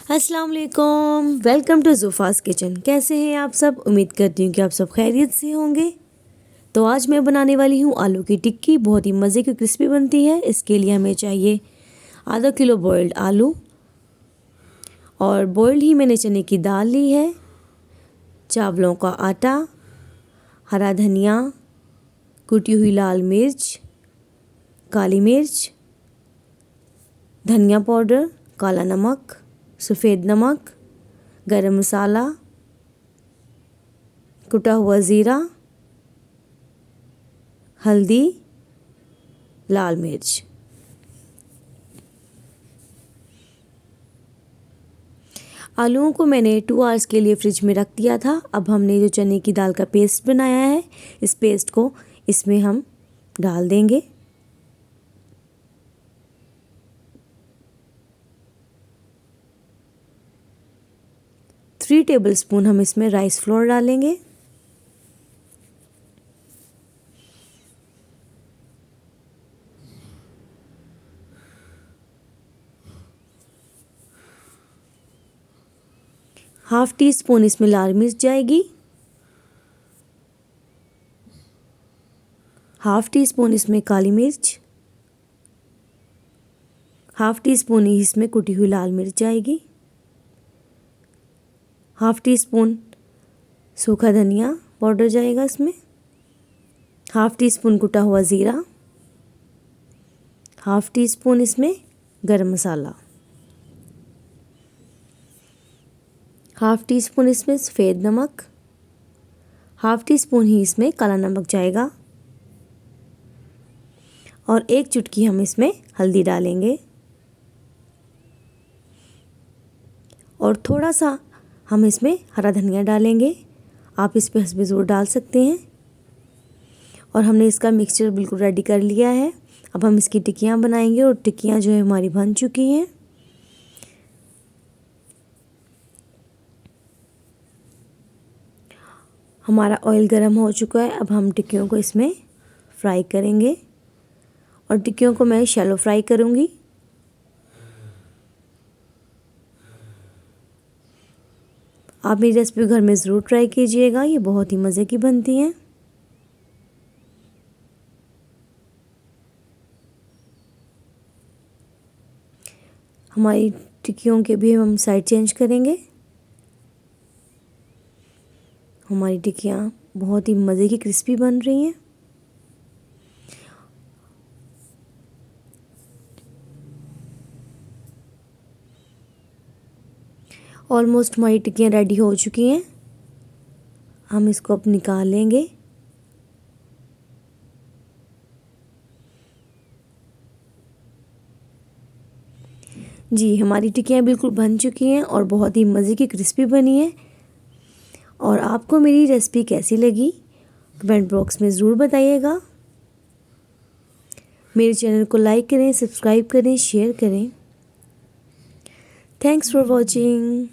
अस्सलाम वालेकुम, welcome to ज़ुफ़ास kitchen. कैसे हैं आप सब? उम्मीद करती हूँ कि आप सब खैरियत से होंगे। तो आज मैं बनाने वाली हूँ आलू की टिक्की। बहुत ही मज़े की क्रिस्पी बनती है। इसके लिए हमें चाहिए आधा किलो बॉइल्ड आलू, और बॉइल्ड ही मैंने चने की दाल ली है, चावलों का आटा, हरा धनिया, कुटी हुई लाल मिर्च, काली मिर्च, धनिया पाउडर, काला नमक, सफ़ेद नमक, गरम मसाला, कुटा हुआ ज़ीरा, हल्दी, लाल मिर्च। आलूओं को मैंने 2 आवर्स के लिए फ्रिज में रख दिया था। अब हमने जो चने की दाल का पेस्ट बनाया है, इस पेस्ट को इसमें हम डाल देंगे। थ्री टेबलस्पून हम इसमें राइस फ्लोर डालेंगे। हाफ टी स्पून इसमें लाल मिर्च जाएगी। हाफ टी स्पून इसमें काली मिर्च। हाफ टी स्पून ही इसमें कुटी हुई लाल मिर्च जाएगी। हाफ टी स्पून सूखा धनिया पाउडर जाएगा इसमें। हाफ टी स्पून कुटा हुआ ज़ीरा। हाफ टी स्पून इसमें गरम मसाला। हाफ टी स्पून इसमें सफ़ेद नमक। हाफ टी स्पून ही इसमें काला नमक जाएगा, और एक चुटकी हम इसमें हल्दी डालेंगे, और थोड़ा सा हम इसमें हरा धनिया डालेंगे। आप इस पर हस्बे ज़ोर डाल सकते हैं। और हमने इसका मिक्सचर बिल्कुल रेडी कर लिया है। अब हम इसकी टिक्कियाँ बनाएंगे, और टिक्कियाँ जो है हमारी बन चुकी हैं। हमारा ऑयल गर्म हो चुका है। अब हम टिक्कियों को इसमें फ्राई करेंगे, और टिक्कियों को मैं शैलो फ्राई करूँगी। आप मेरी रेसिपी घर में ज़रूर ट्राई कीजिएगा, ये बहुत ही मज़े की बनती हैं। हमारी टिक्कियों के भी हम साइड चेंज करेंगे। हमारी टिक्कियाँ बहुत ही मज़े की क्रिस्पी बन रही हैं। ऑलमोस्ट हमारी टिक्कियाँ रेडी हो चुकी हैं। हम इसको अब निकाल लेंगे। जी, हमारी टिक्कियाँ बिल्कुल बन चुकी हैं, और बहुत ही मज़े की क्रिस्पी बनी है। और आपको मेरी रेसिपी कैसी लगी, कमेंट बॉक्स में ज़रूर बताइएगा। मेरे चैनल को लाइक करें, सब्सक्राइब करें, शेयर करें। Thanks for watching.